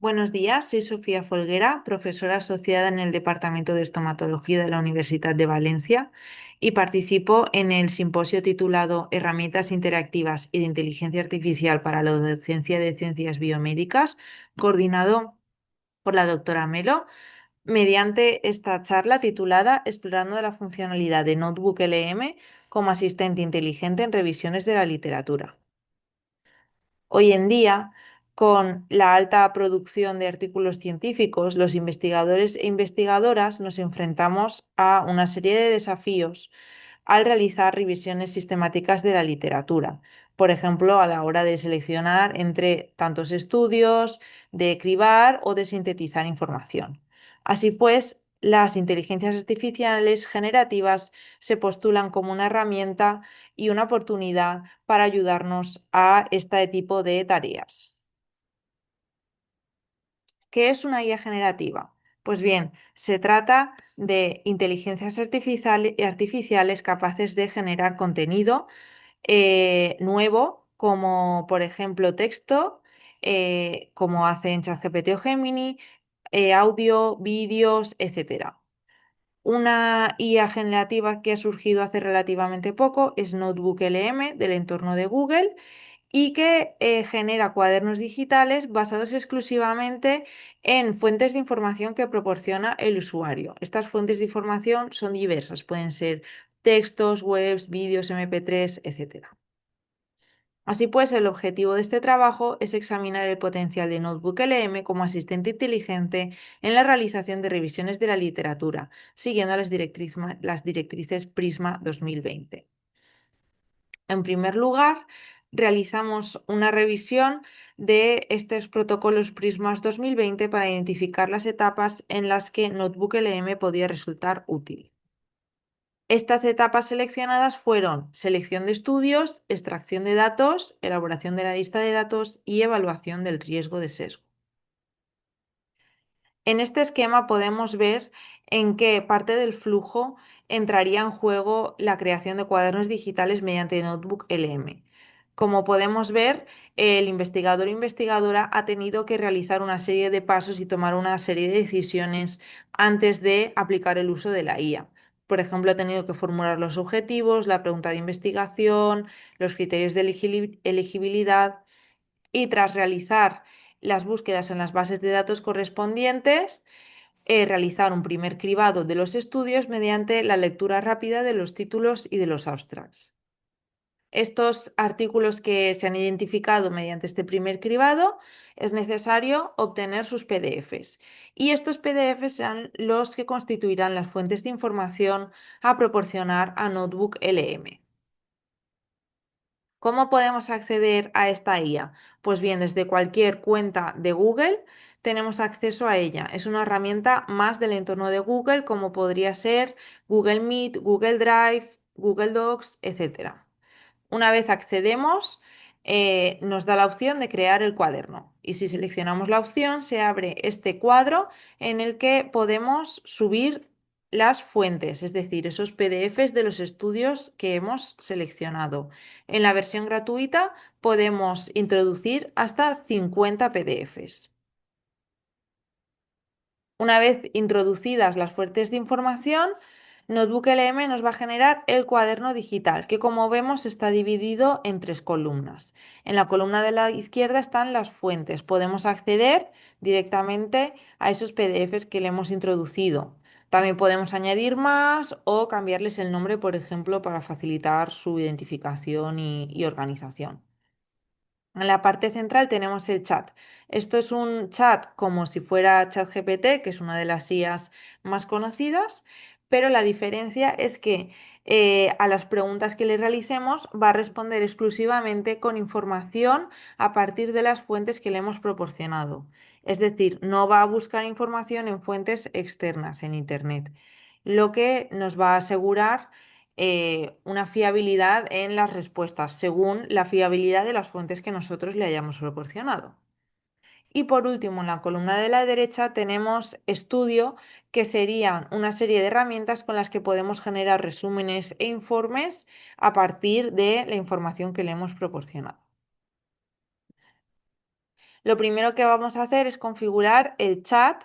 Buenos días, soy Sofía Folguera, profesora asociada en el Departamento de Estomatología de la Universidad de Valencia y participo en el simposio titulado Herramientas interactivas y de inteligencia artificial para la docencia de ciencias biomédicas, coordinado por la doctora Melo, mediante esta charla titulada Explorando la funcionalidad de Notebook LM como asistente inteligente en revisiones de la literatura. Hoy en día, con la alta producción de artículos científicos, los investigadores e investigadoras nos enfrentamos a una serie de desafíos al realizar revisiones sistemáticas de la literatura. Por ejemplo, a la hora de seleccionar entre tantos estudios, de cribar o de sintetizar información. Así pues, las inteligencias artificiales generativas se postulan como una herramienta y una oportunidad para ayudarnos a este tipo de tareas. ¿Qué es una IA generativa? Pues bien, se trata de inteligencias artificiales capaces de generar contenido nuevo, como por ejemplo texto, como hacen ChatGPT o Gemini, audio, vídeos, etcétera. Una IA generativa que ha surgido hace relativamente poco es Notebook LM del entorno de Google y que genera cuadernos digitales basados exclusivamente en fuentes de información que proporciona el usuario. Estas fuentes de información son diversas, pueden ser textos, webs, vídeos, MP3, etcétera. Así pues, el objetivo de este trabajo es examinar el potencial de Notebook LM como asistente inteligente en la realización de revisiones de la literatura, siguiendo las directrices Prisma 2020. En primer lugar, realizamos una revisión de estos protocolos Prismas 2020 para identificar las etapas en las que Notebook LM podía resultar útil. Estas etapas seleccionadas fueron selección de estudios, extracción de datos, elaboración de la lista de datos y evaluación del riesgo de sesgo. En este esquema podemos ver en qué parte del flujo entraría en juego la creación de cuadernos digitales mediante Notebook LM. Como podemos ver, el investigador o investigadora ha tenido que realizar una serie de pasos y tomar una serie de decisiones antes de aplicar el uso de la IA. Por ejemplo, ha tenido que formular los objetivos, la pregunta de investigación, los criterios de elegibilidad y tras realizar las búsquedas en las bases de datos correspondientes, realizar un primer cribado de los estudios mediante la lectura rápida de los títulos y de los abstracts. Estos artículos que se han identificado mediante este primer cribado es necesario obtener sus PDFs y estos PDFs serán los que constituirán las fuentes de información a proporcionar a Notebook LM. ¿Cómo podemos acceder a esta IA? Pues bien, desde cualquier cuenta de Google tenemos acceso a ella. Es una herramienta más del entorno de Google, como podría ser Google Meet, Google Drive, Google Docs, etc. Una vez accedemos, nos da la opción de crear el cuaderno. Y si seleccionamos la opción, se abre este cuadro en el que podemos subir las fuentes, es decir, esos PDFs de los estudios que hemos seleccionado. En la versión gratuita podemos introducir hasta 50 PDFs. Una vez introducidas las fuentes de información, Notebook LM nos va a generar el cuaderno digital, que como vemos está dividido en tres columnas. En la columna de la izquierda están las fuentes. Podemos acceder directamente a esos PDFs que le hemos introducido. También podemos añadir más o cambiarles el nombre, por ejemplo, para facilitar su identificación y organización. En la parte central tenemos el chat. Esto es un chat como si fuera ChatGPT, que es una de las IAs más conocidas, pero la diferencia es que a las preguntas que le realicemos va a responder exclusivamente con información a partir de las fuentes que le hemos proporcionado. Es decir, no va a buscar información en fuentes externas en Internet, lo que nos va a asegurar una fiabilidad en las respuestas según la fiabilidad de las fuentes que nosotros le hayamos proporcionado. Y por último, en la columna de la derecha tenemos estudio, que serían una serie de herramientas con las que podemos generar resúmenes e informes a partir de la información que le hemos proporcionado. Lo primero que vamos a hacer es configurar el chat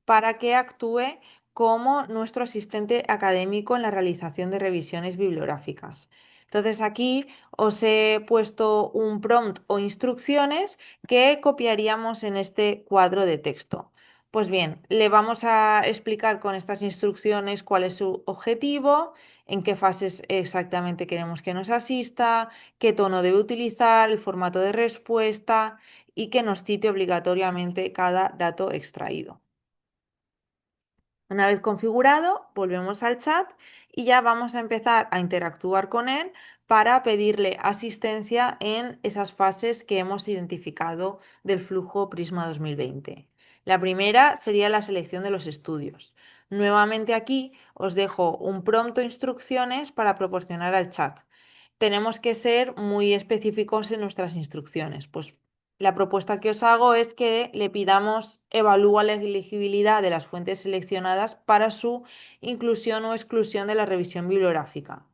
para que actúe como nuestro asistente académico en la realización de revisiones bibliográficas. Entonces aquí os he puesto un prompt o instrucciones que copiaríamos en este cuadro de texto. Pues bien, le vamos a explicar con estas instrucciones cuál es su objetivo, en qué fases exactamente queremos que nos asista, qué tono debe utilizar, el formato de respuesta y que nos cite obligatoriamente cada dato extraído. Una vez configurado, volvemos al chat y ya vamos a empezar a interactuar con él para pedirle asistencia en esas fases que hemos identificado del flujo Prisma 2020. La primera sería la selección de los estudios. Nuevamente aquí os dejo un prompt o instrucciones para proporcionar al chat. Tenemos que ser muy específicos en nuestras instrucciones. Pues la propuesta que os hago es que le pidamos evalúa la elegibilidad de las fuentes seleccionadas para su inclusión o exclusión de la revisión bibliográfica.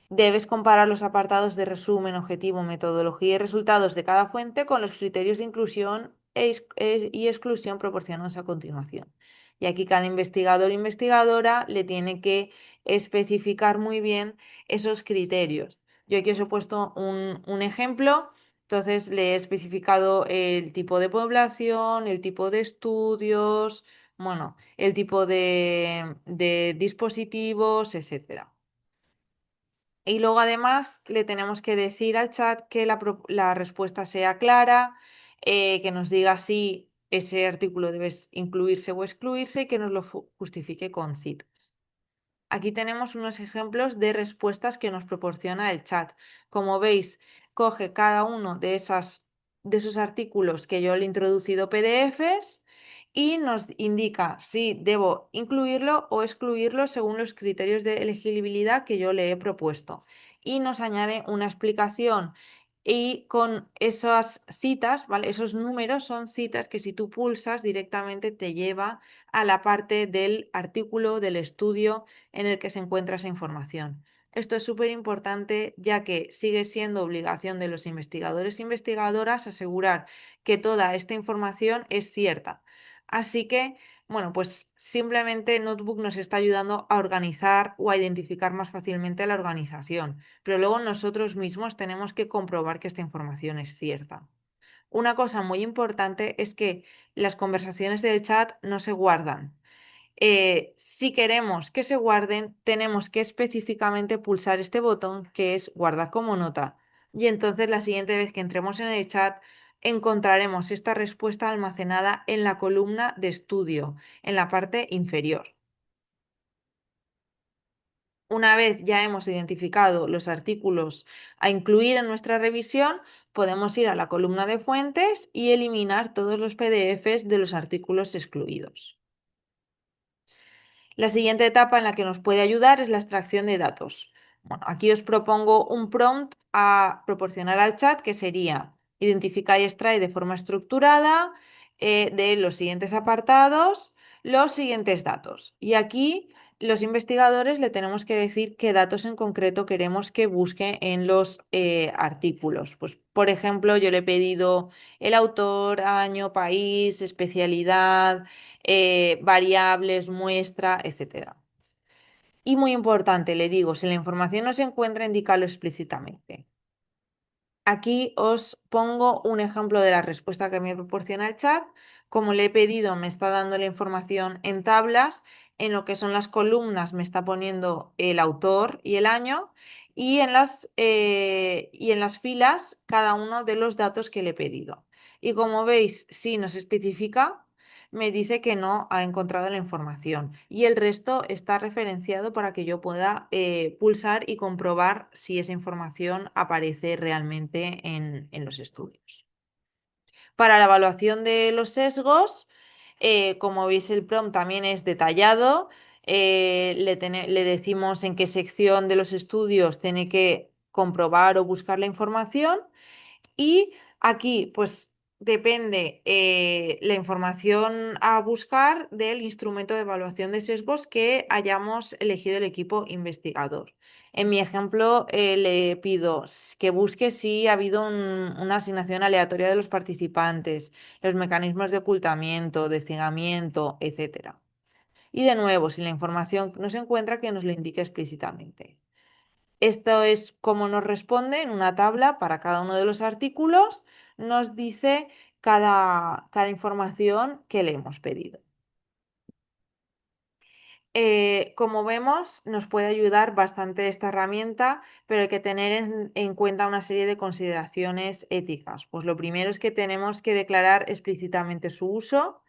Debes comparar los apartados de resumen, objetivo, metodología y resultados de cada fuente con los criterios de inclusión y exclusión proporcionados a continuación. Y aquí cada investigador o investigadora le tiene que especificar muy bien esos criterios. Yo aquí os he puesto un ejemplo. Entonces le he especificado el tipo de población, el tipo de estudios, bueno, el tipo de dispositivos, etcétera. Y luego además le tenemos que decir al chat que la respuesta sea clara, que nos diga si ese artículo debe incluirse o excluirse y que nos lo justifique con citas. Aquí tenemos unos ejemplos de respuestas que nos proporciona el chat. Como veis, coge cada uno de esos artículos que yo le he introducido PDFs y nos indica si debo incluirlo o excluirlo según los criterios de elegibilidad que yo le he propuesto. Y nos añade una explicación y con esas citas, ¿vale? Esos números son citas que si tú pulsas directamente te lleva a la parte del artículo, del estudio en el que se encuentra esa información. Esto es súper importante ya que sigue siendo obligación de los investigadores e investigadoras asegurar que toda esta información es cierta. Así que, bueno, pues simplemente Notebook nos está ayudando a organizar o a identificar más fácilmente la organización, pero luego nosotros mismos tenemos que comprobar que esta información es cierta. Una cosa muy importante es que las conversaciones del chat no se guardan. Si queremos que se guarden, tenemos que específicamente pulsar este botón que es guardar como nota. Y entonces la siguiente vez que entremos en el chat, encontraremos esta respuesta almacenada en la columna de estudio, en la parte inferior. Una vez ya hemos identificado los artículos a incluir en nuestra revisión, podemos ir a la columna de fuentes y eliminar todos los PDFs de los artículos excluidos. La siguiente etapa en la que nos puede ayudar es la extracción de datos. Bueno, aquí os propongo un prompt a proporcionar al chat que sería identificar y extrae de forma estructurada de los siguientes apartados los siguientes datos. Y aquí los investigadores le tenemos que decir qué datos en concreto queremos que busque en los artículos. Pues, por ejemplo, yo le he pedido el autor, año, país, especialidad, variables, muestra, etcétera. Y muy importante, le digo, si la información no se encuentra, indícalo explícitamente. Aquí os pongo un ejemplo de la respuesta que me proporciona el chat. Como le he pedido, me está dando la información en tablas. En lo que son las columnas me está poniendo el autor y el año. Y en las filas cada uno de los datos que le he pedido. Y como veis, si nos especifica, me dice que no ha encontrado la información y el resto está referenciado para que yo pueda pulsar y comprobar si esa información aparece realmente en los estudios. Para la evaluación de los sesgos, como veis el prompt también es detallado. Le decimos en qué sección de los estudios tiene que comprobar o buscar la información y aquí pues Depende la información a buscar del instrumento de evaluación de sesgos que hayamos elegido el equipo investigador. En mi ejemplo, le pido que busque si ha habido una asignación aleatoria de los participantes, los mecanismos de ocultamiento, de cegamiento, etcétera. Y de nuevo, si la información no se encuentra, que nos lo indique explícitamente. Esto es cómo nos responde en una tabla para cada uno de los artículos, nos dice cada información que le hemos pedido. Como vemos, nos puede ayudar bastante esta herramienta, pero hay que tener en cuenta una serie de consideraciones éticas. Pues lo primero es que tenemos que declarar explícitamente su uso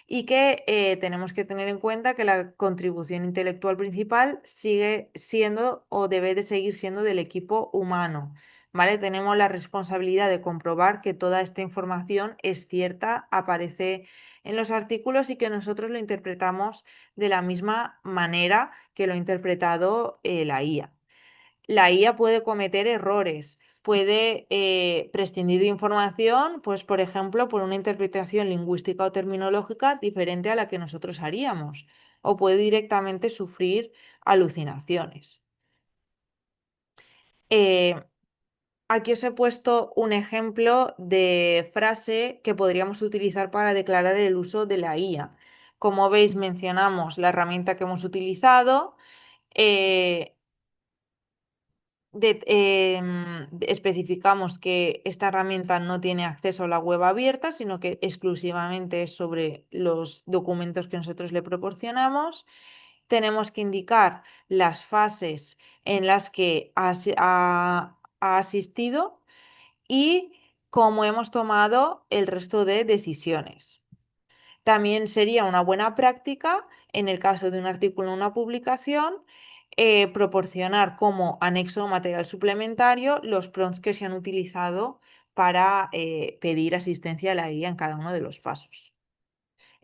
y que tenemos que tener en cuenta que la contribución intelectual principal sigue siendo o debe de seguir siendo del equipo humano. ¿Vale? Tenemos la responsabilidad de comprobar que toda esta información es cierta, aparece en los artículos y que nosotros lo interpretamos de la misma manera que lo ha interpretado la IA. La IA puede cometer errores, puede prescindir de información, pues por ejemplo, por una interpretación lingüística o terminológica diferente a la que nosotros haríamos, o puede directamente sufrir alucinaciones. Eh, Aquí os he puesto un ejemplo de frase que podríamos utilizar para declarar el uso de la IA. Como veis, mencionamos la herramienta que hemos utilizado, eh, especificamos que esta herramienta no tiene acceso a la web abierta, sino que exclusivamente es sobre los documentos que nosotros le proporcionamos. Tenemos que indicar las fases en las que ha asistido y cómo hemos tomado el resto de decisiones. También sería una buena práctica, en el caso de un artículo o una publicación, proporcionar como anexo o material suplementario los prompts que se han utilizado para pedir asistencia a la guía en cada uno de los pasos.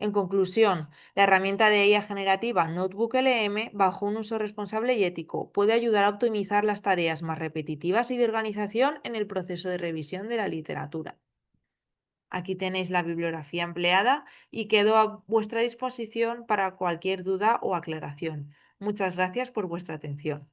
En conclusión, la herramienta de IA generativa Notebook LM, bajo un uso responsable y ético, puede ayudar a optimizar las tareas más repetitivas y de organización en el proceso de revisión de la literatura. Aquí tenéis la bibliografía empleada y quedo a vuestra disposición para cualquier duda o aclaración. Muchas gracias por vuestra atención.